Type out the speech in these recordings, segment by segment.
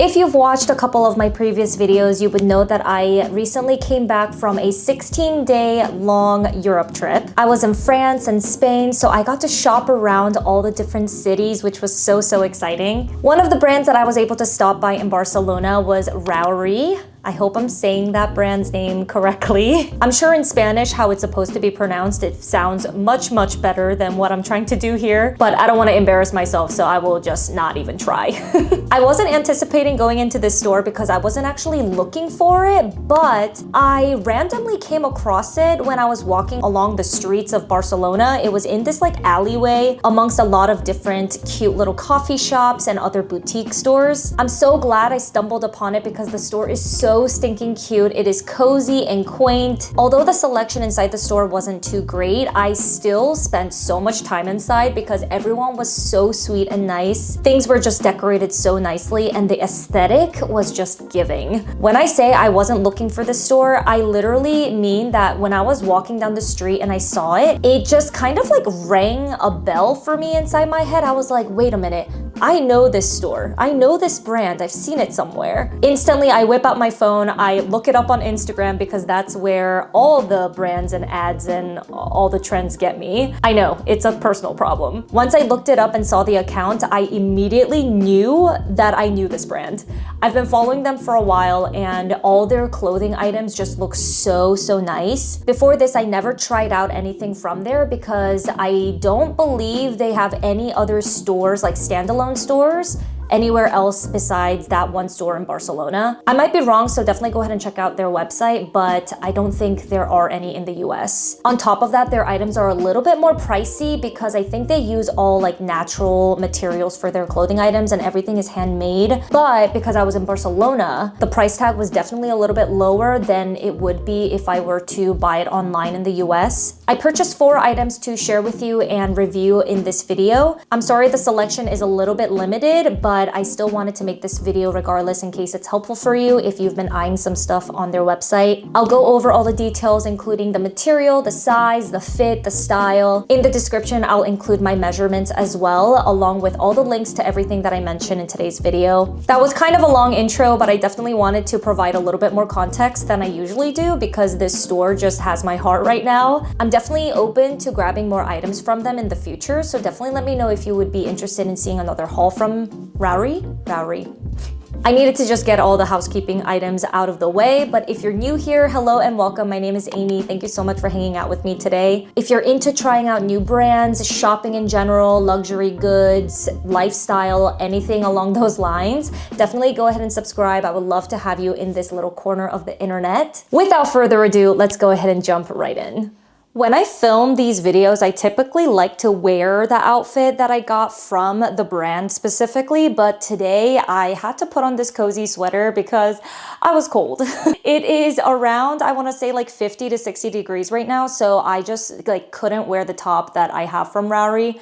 If you've watched a couple of my previous videos, you would know that I recently came back from a 16-day long Europe trip. I was in France and Spain, so I got to shop around all the different cities, which was so exciting. One of the brands that I was able to stop by in Barcelona was ROURI. I hope I'm saying that brand's name correctly. I'm sure in Spanish how it's supposed to be pronounced, it sounds much better than what I'm trying to do here, but I don't want to embarrass myself, so I will just not even try. I wasn't anticipating going into this store because I wasn't actually looking for it, but I randomly came across it when I was walking along the streets of Barcelona. It was in this like alleyway amongst a lot of different cute little coffee shops and other boutique stores. I'm so glad I stumbled upon it because the store is so stinking cute. It is cozy and quaint. Although the selection inside the store wasn't too great, I still spent so much time inside because everyone was so sweet and nice. Things were just decorated so nicely and the aesthetic was just giving. When I say I wasn't looking for this store, I literally mean that when I was walking down the street and I saw it, it just kind of like rang a bell for me inside my head. I was like, wait a minute, I know this store. I know this brand. I've seen it somewhere. Instantly, I whip out my phone. I look it up on Instagram because that's where all the brands and ads and all the trends get me. I know, it's a personal problem. Once I looked it up and saw the account, I immediately knew that I knew this brand. I've been following them for a while and all their clothing items just look so nice. Before this, I never tried out anything from there because I don't believe they have any other stores, like standalone stores, anywhere else besides that one store in Barcelona. I might be wrong, so definitely go ahead and check out their website, but I don't think there are any in the US. On top of that, their items are a little bit more pricey because I think they use all like natural materials for their clothing items and everything is handmade. But because I was in Barcelona, the price tag was definitely a little bit lower than it would be if I were to buy it online in the US. I purchased 4 items to share with you and review in this video. I'm sorry the selection is a little bit limited, but I still wanted to make this video regardless in case it's helpful for you if you've been eyeing some stuff on their website. I'll go over all the details, including the material, the size, the fit, the style. In the description, I'll include my measurements as well, along with all the links to everything that I mentioned in today's video. That was kind of a long intro, but I definitely wanted to provide a little bit more context than I usually do because this store just has my heart right now. I'm definitely open to grabbing more items from them in the future, so definitely let me know if you would be interested in seeing another haul from ROURI. I needed to just get all the housekeeping items out of the way, but if you're new here, hello and welcome. My name is Amy. Thank you so much for hanging out with me today. If you're into trying out new brands, shopping in general, luxury goods, lifestyle, anything along those lines, definitely go ahead and subscribe. I would love to have you in this little corner of the internet. Without further ado, let's go ahead and jump right in. When I film these videos, I typically like to wear the outfit that I got from the brand specifically, but today I had to put on this cozy sweater because I was cold. It is around, I want to say like 50 to 60 degrees right now, so I just like couldn't wear the top that I have from ROURI.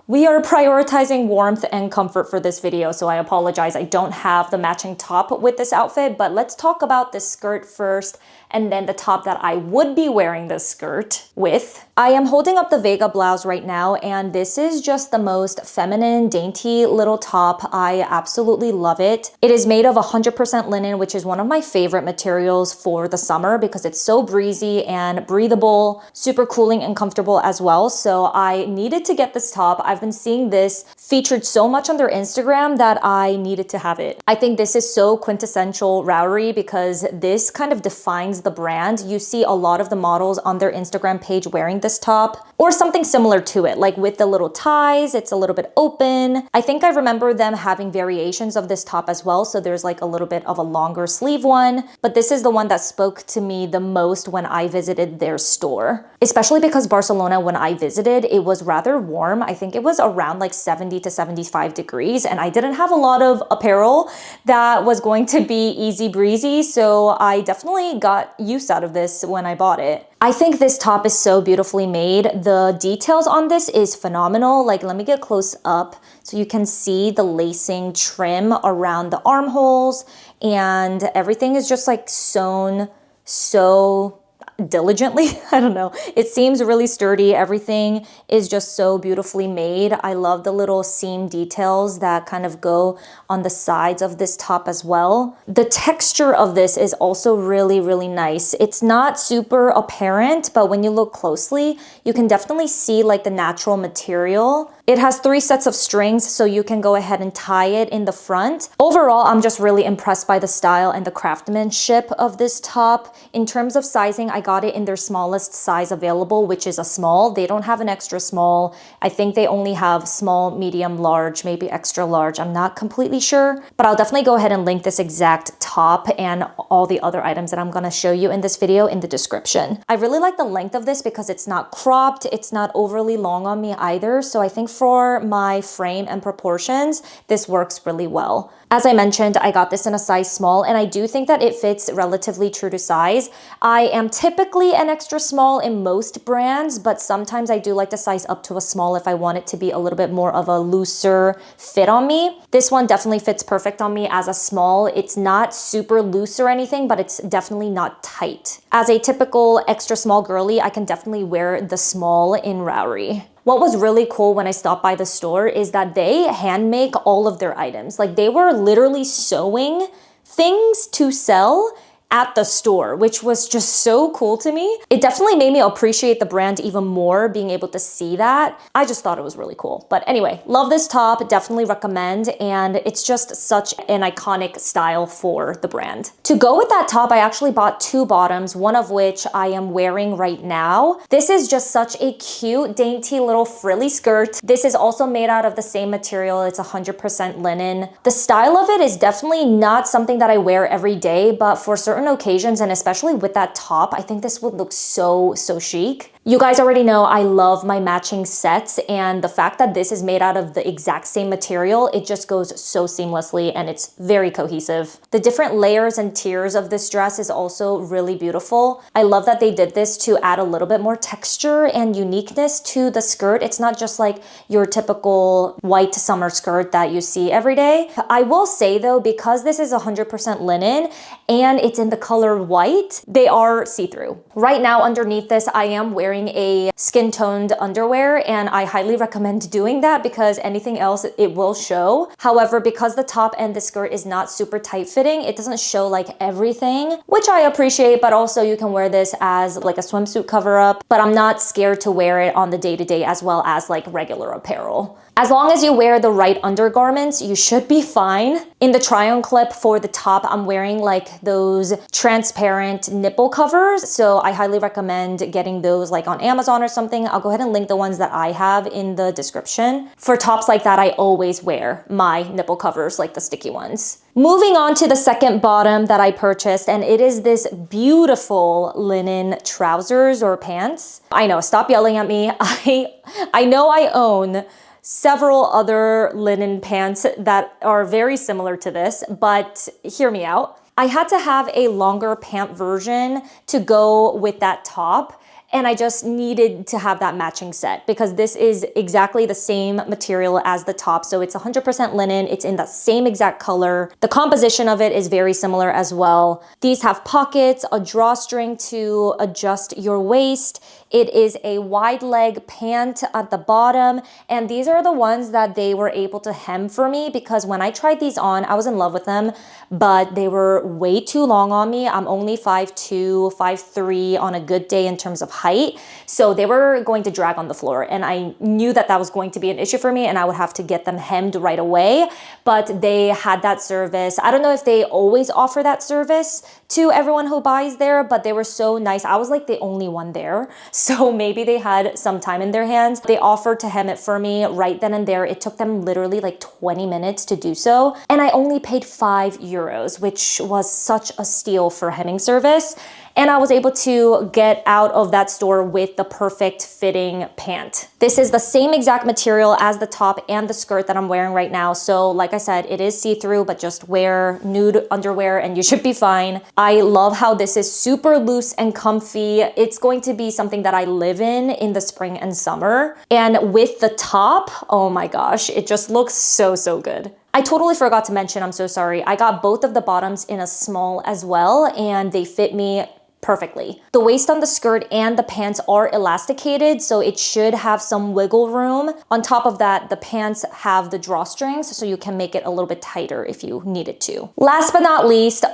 We are prioritizing warmth and comfort for this video, so I apologize. I don't have the matching top with this outfit, but let's talk about this skirt first and then the top that I would be wearing this skirt with. I am holding up the Vega blouse right now, and this is just the most feminine, dainty little top. I absolutely love it. It is made of 100% linen, which is one of my favorite materials for the summer because it's so breezy and breathable, super cooling and comfortable as well. So I needed to get this top. I've been seeing this featured so much on their Instagram that I needed to have it. I think this is so quintessential ROURI because this kind of defines the brand. You see a lot of the models on their Instagram page wearing this top or something similar to it, like with the little ties, it's a little bit open. I think I remember them having variations of this top as well. So there's like a little bit of a longer sleeve one, but this is the one that spoke to me the most when I visited their store, especially because Barcelona, when I visited, it was rather warm. I think it was around like 70 to 75 degrees and I didn't have a lot of apparel that was going to be easy breezy. So I definitely got use out of this when I bought it. I think this top is so beautifully made. The details on this is phenomenal. Like, let me get close up so you can see the lacing trim around the armholes and everything is just like sewn so diligently. I don't know. It seems really sturdy. Everything is just so beautifully made. I love the little seam details that kind of go on the sides of this top as well. The texture of this is also really, really nice. It's not super apparent, but when you look closely, you can definitely see like the natural material. It has 3 sets of strings, so you can go ahead and tie it in the front. Overall, I'm just really impressed by the style and the craftsmanship of this top. In terms of sizing, I got it in their smallest size available, which is a small. They don't have an extra small. I think they only have small, medium, large, maybe extra large. I'm not completely sure, but I'll definitely go ahead and link this exact top and all the other items that I'm gonna show you in this video in the description. I really like the length of this because it's not cropped, it's not overly long on me either, so I think for my frame and proportions, this works really well. As I mentioned, I got this in a size small, and I do think that it fits relatively true to size. I am typically an extra small in most brands, but sometimes I do like to size up to a small if I want it to be a little bit more of a looser fit on me. This one definitely fits perfect on me as a small. It's not super loose or anything, but it's definitely not tight. As a typical extra small girly, I can definitely wear the small in ROURI. What was really cool when I stopped by the store is that they hand make all of their items. Like they were literally sewing things to sell at the store, which was just so cool to me. It definitely made me appreciate the brand even more, being able to see that. I just thought it was really cool. But anyway, love this top, definitely recommend, and it's just such an iconic style for the brand. To go with that top, I actually bought 2 bottoms, one of which I am wearing right now. This is just such a cute, dainty little frilly skirt. This is also made out of the same material. It's 100% linen. The style of it is definitely not something that I wear every day, but for certain occasions, and especially with that top, I think this would look so chic. You guys already know I love my matching sets, and the fact that this is made out of the exact same material, it just goes so seamlessly and it's very cohesive. The different layers and tiers of this dress is also really beautiful. I love that they did this to add a little bit more texture and uniqueness to the skirt. It's not just like your typical white summer skirt that you see every day. I will say though, because this is 100% linen and it's in the color white, they are see-through. Right now underneath this, I am wearing a skin-toned underwear, and I highly recommend doing that because anything else it will show. However, because the top and the skirt is not super tight fitting, it doesn't show like everything, which I appreciate, but also you can wear this as like a swimsuit cover up, but I'm not scared to wear it on the day-to-day as well as like regular apparel. As long as you wear the right undergarments, you should be fine. In the try-on clip for the top, I'm wearing like those transparent nipple covers, so I highly recommend getting those like on Amazon or something. I'll go ahead and link the ones that I have in the description. For tops like that, I always wear my nipple covers, like the sticky ones. Moving on to the second bottom that I purchased, and it is this beautiful linen trousers or pants. I know, stop yelling at me. I know I own several other linen pants that are very similar to this, but hear me out. I had to have a longer pant version to go with that top, and I just needed to have that matching set because this is exactly the same material as the top. So it's 100% linen. It's in the same exact color. The composition of it is very similar as well. These have pockets, a drawstring to adjust your waist. It is a wide leg pant at the bottom, and these are the ones that they were able to hem for me because when I tried these on, I was in love with them, but they were way too long on me. I'm only 5'2", 5'3" on a good day in terms of height, so they were going to drag on the floor, and I knew that that was going to be an issue for me and I would have to get them hemmed right away, but they had that service. I don't know if they always offer that service to everyone who buys there, but they were so nice. I was like the only one there, so maybe they had some time in their hands. They offered to hem it for me right then and there. It took them literally like 20 minutes to do so, and I only paid €5, which was such a steal for hemming service. And I was able to get out of that store with the perfect fitting pant. This is the same exact material as the top and the skirt that I'm wearing right now. So like I said, it is see-through, but just wear nude underwear and you should be fine. I love how this is super loose and comfy. It's going to be something that I live in the spring and summer. And with the top, oh my gosh, it just looks so good. I totally forgot to mention, I'm so sorry. I got both of the bottoms in a small as well, and they fit me perfectly. The waist on the skirt and the pants are elasticated, so it should have some wiggle room. On top of that, the pants have the drawstrings, so you can make it a little bit tighter if you needed to. Last but not least,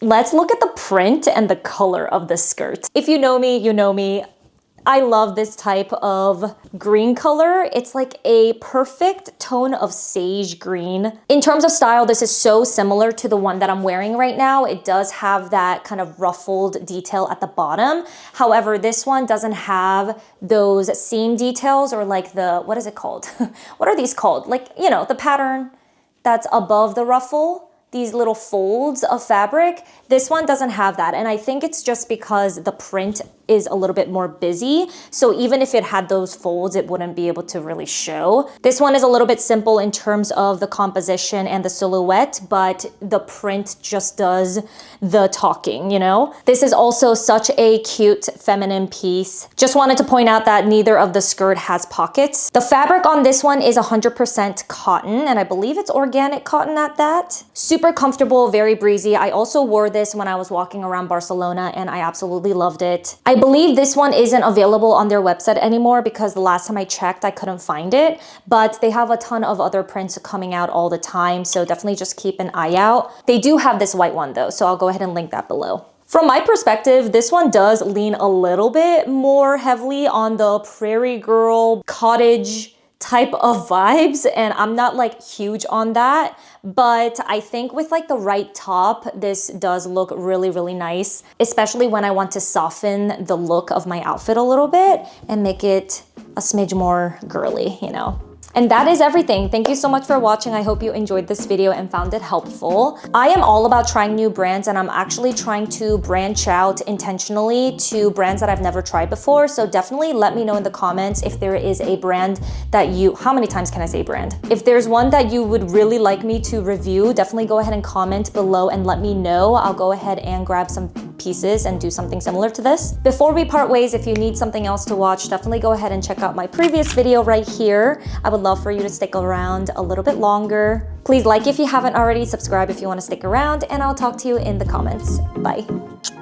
let's look at the print and the color of the skirt. If you know me, you know me. I love this type of green color. It's like a perfect tone of sage green. In terms of style, this is so similar to the one that I'm wearing right now. It does have that kind of ruffled detail at the bottom. However, this one doesn't have those seam details or like the, what is it called? What are these called? Like, you know, the pattern that's above the ruffle. These little folds of fabric. This one doesn't have that. And I think it's just because the print is a little bit more busy. So even if it had those folds, it wouldn't be able to really show. This one is a little bit simple in terms of the composition and the silhouette, but the print just does the talking, you know? This is also such a cute feminine piece. Just wanted to point out that neither of the skirt has pockets. The fabric on this one is 100% cotton, and I believe it's organic cotton at that. Super comfortable, very breezy. I also wore this when I was walking around Barcelona and I absolutely loved it. I believe this one isn't available on their website anymore because the last time I checked, I couldn't find it, but they have a ton of other prints coming out all the time, so definitely just keep an eye out. They do have this white one though, so I'll go ahead and link that below. From my perspective, this one does lean a little bit more heavily on the prairie girl cottage type of vibes, and I'm not like huge on that, but I think with like the right top, this does look really, really nice, especially when I want to soften the look of my outfit a little bit and make it a smidge more girly, you know. And that is everything. Thank you so much for watching. I hope you enjoyed this video and found it helpful. I am all about trying new brands, and I'm actually trying to branch out intentionally to brands that I've never tried before. So definitely let me know in the comments if there is a brand that you, how many times can I say brand? If there's one that you would really like me to review, definitely go ahead and comment below and let me know. I'll go ahead and grab some pieces and do something similar to this. Before we part ways, if you need something else to watch, definitely go ahead and check out my previous video right here. I would love for you to stick around a little bit longer. Please like if you haven't already, subscribe if you want to stick around, and I'll talk to you in the comments. Bye.